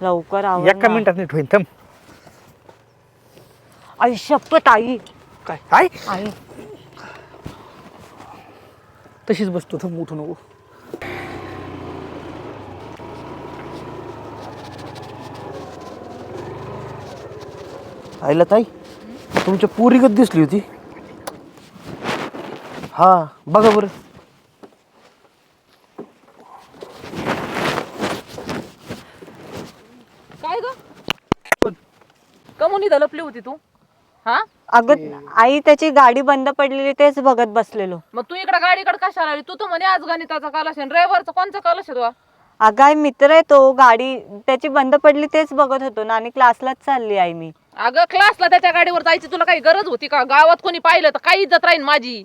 लवकर आवर एका ना. मिनिटात नीट होईल थांब. आई शपथ आई. काय हाय आई तशीच बसतो थांब उठू नको. आईला ताई तुमच्या पोरीगत दिसली होती. हा बघा बरं. काय ग कमून इथं लपली होती तू? हा अगं आई त्याची गाडी बंद पडलेली तेच बघत बसलेलो. मग तू इकडे गाडीकडे कशाला आली? तू तर म्हणे आज गणिताचा कलश आहे, ड्रायव्हरचा कोणचा कलश आहे तुला? अगं आई मित्र आहे तो, गाडी त्याची बंद पडली तेच बघत होतो ना, आणि क्लासलाच चालली आई मी. अगं क्लासला त्याच्या गाडीवर जायची तुला काही गरज होती का? गावात कोणी पाहिलं तर काही इज्जत राहील माझी.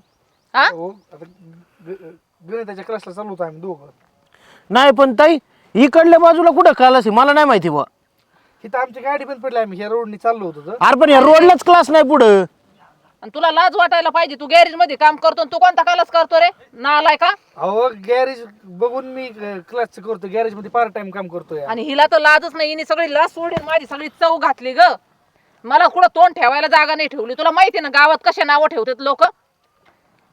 हा हो आता गणिताच्या क्लासला चालू होतो आम्ही दोघं. नाही पण ताई इकडल्या बाजूला कुठं क्लास आहे मला नाही माहिती बा. इथं आमची गाडी पण पडली, आम्ही ह्या रोडनी चाललो होतो तर. अरे पण या रोडलाच क्लास नाही पुढं. आणि तुला लाज वाटायला पाहिजे. तू गॅरेज मध्ये काम करतो आणि तू कोणता कलश करतो रे? नालाय का? अहो गॅरेज बघून मी क्लासचं करतो, गॅरेज मध्ये पार्ट टाइम काम करतोय. आणि हिला तर लाजच नाही. हिने सगळी लाज सोडून माझी सगळी चव घातली ग. मला कुठं तोंड ठेवायला जागा नाही ठेवली. तुला माहिती ना गावात कशा नावं ठेवतात लोक.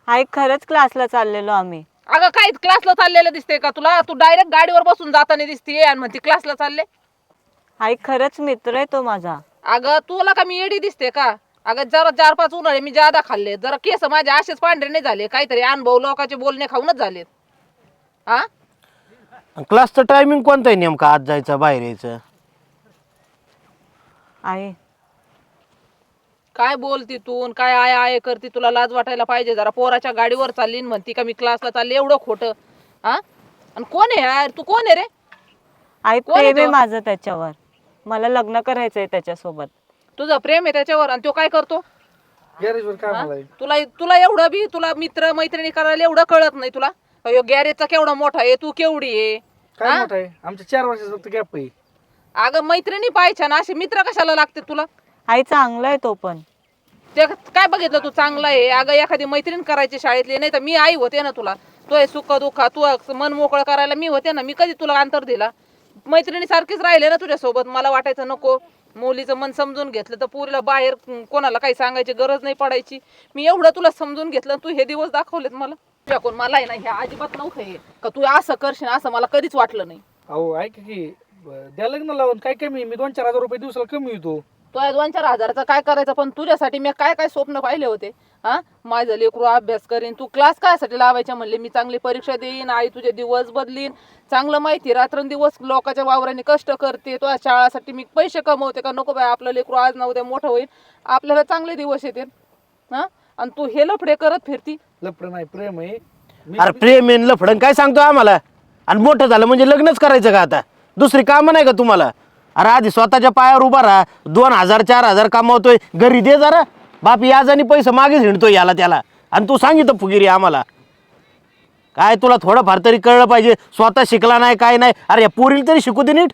आई खरंच क्लासला चाललेलो आम्ही. अगं काय क्लासला चाललेलं दिसते का तुला? तू डायरेक्ट गाडीवर बसून जाताना दिसते आणि म्हणते क्लासला चालले. आई खरंच मित्र आहे तो माझा. अगं तुला का मी येडी दिसते का? अगं जरा 4-5 उन्हाळे मी जादा खाल्ले, जरा केस माझे असेच पांढरे नाही झाले, काहीतरी अनुभव लोकांचे बोलणे खाऊनच झालेत. हा क्लासचं टायमिंग कोणतं आहे नेमका? आज जायचं बाहेर यायचं? आई काय बोलती तू आणि काय आय आय करते? तुला लाज वाटायला पाहिजे जरा. पोराच्या गाडीवर चालली आणि म्हणती का मी क्लासला चालले, एवढं खोटं? हा आणि कोण आहे यार? तू कोण आहे रे? आई कोण आहे प्रेम आहे तो? माझं त्याच्यावर. मला लग्न करायचंय त्याच्यासोबत. तुझं प्रेम आहे त्याच्यावर आणि तो काय करतो? गॅरेज वर काम हा? आलाय. तुला तुला एवढं बी तुला मित्र मैत्रिणी करायला एवढं कळत नाही तुला? अयो गॅरेजचा केवढा मोठा आहे, तू केवढी आहे? काय हा? मोठं आहे आमच्या 4 वर्षाचा फक्त गॅप आहे. अगं मैत्रिणी पाहिजे ना, असे मित्र कशाला लागते तुला? आई चांगला आहे तो पण. ते काय बघितलं तू चांगला आहे? अगं एखादी मैत्रीण करायची शाळेतली, नाही तर मी आई होते ना तुला. तो सुख दुःख तू मन मोकळं करायला मी होते ना. मी कधी तुला अंतर दिला? मैत्रिणी सारखीच राहिले ना तुझ्यासोबत. मला वाटायचं नको मुलीचं मन समजून घेतलं तर पुरीला बाहेर कोणाला काही सांगायची गरज नाही पडायची. मी एवढं तुला समजून घेतलं, तू हे दिवस दाखवलेत मला. तुझ्याकडून मला आहे ना हे अजिबात नव्हतं हे का तू असं करशील, असं मला कधीच वाटलं नाही. अहो ऐक की द्या लग्न लावून काय कमी, मी 2-4 हजार रुपये दिवसाला कमी होतो. तो 2-4 हजाराचं काय करायचं? पण तुझ्यासाठी मी काय काय स्वप्न पाहिले होते. हा माझं लेकरू अभ्यास करीन, तू क्लास कायसाठी लावायच्या म्हणले? मी चांगली परीक्षा देईन, आई तुझे दिवस बदलीन, चांगलं माहिती रात्रंदिवस लोकांच्या वावराने कष्ट करते, तो शाळासाठी मी पैसे कमवते का नको बाय? आपलं लेकरू आज ना उद्या मोठं होईल, आपल्याला चांगले दिवस येतील. हा आणि तू हे लफडे करत फिरती. लपड नाही, प्रेम आहे. अरे प्रेम आहे लफडण काय सांगतो आम्हाला? आणि मोठं झालं म्हणजे लग्नच करायचं का आता? दुसरी कामं नाही का तुम्हाला? अरे आधी स्वतःच्या पायावर उभा राहा. 2,000-4,000 कमावतोय, घरी दे जरा. बाप याजानी पैसे मागे हिंडतोय याला त्याला, आणि तू सांगितलं फुगिरी आम्हाला. काय तुला थोडंफार तरी कळलं पाहिजे. स्वतः शिकला नाही काय नाही. अरे या पोरीला तरी शिकू दे नीट.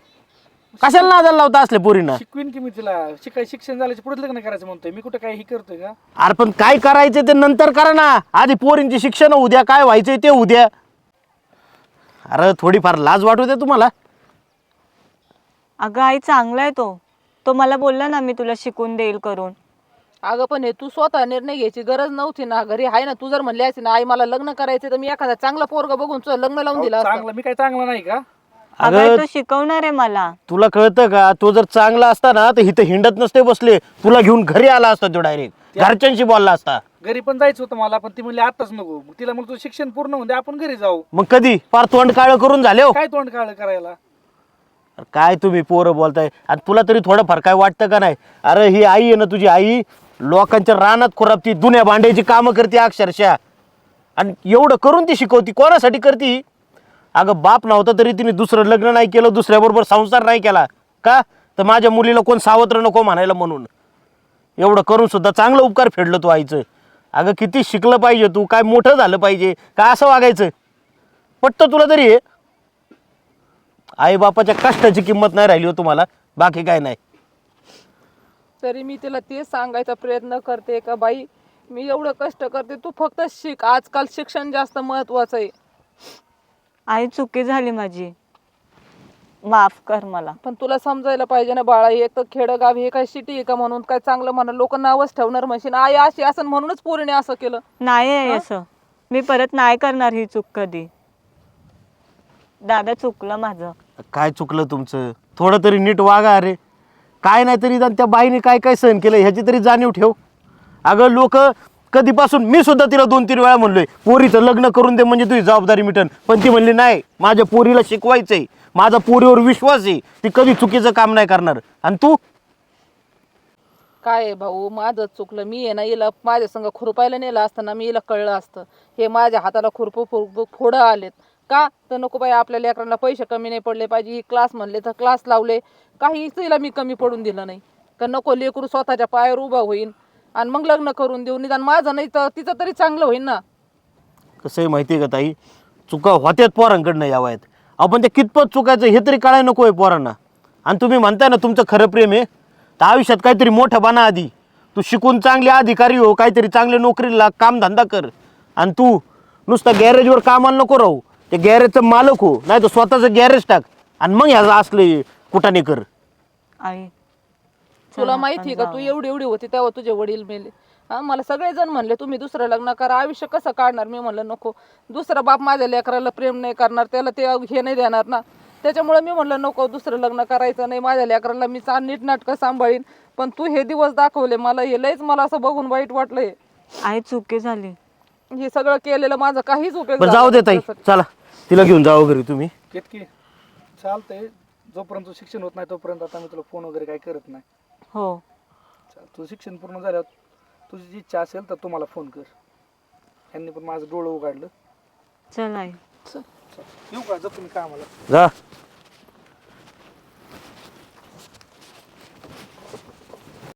कशाला नादाला लावता असल्या पोरींना? शिकवीन की मी तिला. शिक्षण झाल्याच्या पुढे लग्न करायचं म्हणतोय मी. कुठं काय हे करतोय का? अरे पण काय करायचं ते नंतर करा ना. आधी पोरींची शिक्षण उद्या, काय व्हायचंय ते उद्या. अरे थोडीफार लाज वाटू दे तुम्हाला. अगं आई चांगला आहे तो. तो मला बोलला ना मी तुला शिकून देईल करून. अगं पण हे तू स्वतः निर्णय घ्यायची गरज नव्हती ना. घरी आहे ना, तू जर म्हणली असती ना आई मला लग्न करायचं, तर मी एखादा चांगला पोरगा बघून तुझं लग्न लावून दिलं असतं. चांगलं मी काय चांगला नाही का? अगं आई तो शिकवणार आहे मला. तुला कळतं का? तो जर चांगला असता ना तर इथं हिंडत नसते बसले. तुला घेऊन घरी आला असता तो डायरेक्ट. घरच्यांशी बोलला असता. घरी पण जायचं होतं मला, पण ती म्हणली आताच नको. मग तिला म्हणतो शिक्षण पूर्ण होऊन दे, आपण घरी जाऊ. मग कधी फार तोंड काळ करून झाले हो. काय तोंड काळ करायला? काय तुम्ही पोरं बोलताय? आणि तुला तरी थोडंफार काय वाटतं का नाही? अरे ही आई आहे ना तुझी आई, लोकांच्या रानात खुरापती, दुन्या भांड्याची कामं करते अक्षरशः. आणि एवढं करून ती शिकवती, कोणासाठी करती? अगं बाप नव्हता तरी तिने दुसरं लग्न नाही केलं, दुसऱ्याबरोबर संसार नाही केला का? तर माझ्या मुलीला कोण सावत्र नको म्हणायला म्हणून. एवढं करून सुद्धा चांगलं उपकार फेडलं तू आईचं. अगं किती शिकलं पाहिजे तू, काय मोठं झालं पाहिजे का असं वागायचं? पटतं तुला तरी हे? आई बापाच्या कष्टाची किंमत नाही राहिली हो तुम्हाला, बाकी काय नाही. तरी मी तिला तेच सांगायचा प्रयत्न करते का बाई मी एवढं कष्ट करते, तू फक्त शिक. आजकाल शिक्षण जास्त महत्वाचं आहे. आई चुकी झाली माझी. माफ कर मला. पण तुला समजायला पाहिजे ना बाळा, हे एक तर खेडगाव, हे काय सिटी आहे का म्हणून काय चांगलं म्हणा, लोक नावच ठेवणार म्हणशील आई अशी असं म्हणूनच पोरीने असं केलं. नाही आहे असं, मी परत नाही करणार ही चूक कधी. दादा चुकलं माझं. काय चुकलं तुमचं? थोडं तरी नीट वागा. अरे काय नाही तरी त्या बाईने काय काय सहन केलं ह्याची तरी जाणीव ठेव. अगं लोक कधीपासून, मी सुद्धा तिला 2-3 वेळा म्हणलोय पोरीचं लग्न करून दे म्हणजे तुझी जबाबदारी मिटन, पण ती म्हणली नाही, माझ्या पोरीला शिकवायचंय, माझा पोरीवर विश्वास आहे, ती कधी चुकीचं काम नाही करणार. आणि तू काय आहे भाऊ, माझं चुकलं. मी आहे ना हिला माझ्या संग खुरपायला नेलं असतं ना, मी हिला कळलं असतं. हे माझ्या हाताला फोडं आलेत का तर नको बाई, आपल्या लेकरांना पैसे कमी नाही पडले पाहिजे. ही क्लास म्हणले तर क्लास लावले, काहीच तिला मी कमी पडून दिलं नाही का नको लेकरू स्वतःच्या पायावर उभा होईन आणि मग लग्न करून देऊ. निदान माझं नाही तर तिचं तरी चांगलं होईल ना. कसं आहे माहिती आहे का ताई, चुका होत्यात पोरांकडनं या वयात. आपण ते कितपत चुकायचं हे तरी कळायला नको आहे पोरांना. आणि तुम्ही म्हणताय ना तुमचं खरं प्रेम आहे, तर आयुष्यात काहीतरी मोठं बना आधी. तू शिकून चांगली अधिकारी हो, काहीतरी चांगल्या नोकरीला लाग, कामधंदा कर. आणि तू नुसतं गॅरेजवर कामाला नको राहू, ते गॅरेजचं मालक हो, नाही तर स्वतःचं गॅरेज टाक आणि मग ह्याला असले कुठाने कर. आई तुला माहिती आहे का, तू एवढी एवढी होती तेव्हा तुझे वडील मेले. हा, मला सगळेजण म्हणले तुम्ही दुसरं लग्न करा, आयुष्य कसं काढणार. मी म्हणलं नको, दुसरा बाप माझ्या लेकराला प्रेम नाही करणार, त्याला ते हे नाही देणार ना. त्याच्यामुळे मी म्हणलं नको, दुसरं लग्न करायचं नाही, माझ्या लेकराला मी नीटनाटकं सांभाळीन. पण तू हे दिवस दाखवले मला, हे लयच मला असं बघून वाईट वाटलंय. आई चुकी झाली. हे सगळं केलेलं माझं काहीच उपयोग बरं झाला जाऊ दे ताई, नाही. चला तिला घेऊन जावं घरी तुम्ही. केतकी चालतंय, जोपर्यंत तुझं शिक्षण होत नाही तोपर्यंत आता मी तुला फोन वगैरे काय करत नाही. हो तुझं शिक्षण पूर्ण झाल्यावर तुझी जी इच्छा असेल तर तू मला फोन कर. यांनी पण माझं डोळं उघडलं. चल आई. येऊ का, जातो मी कामाला. जा.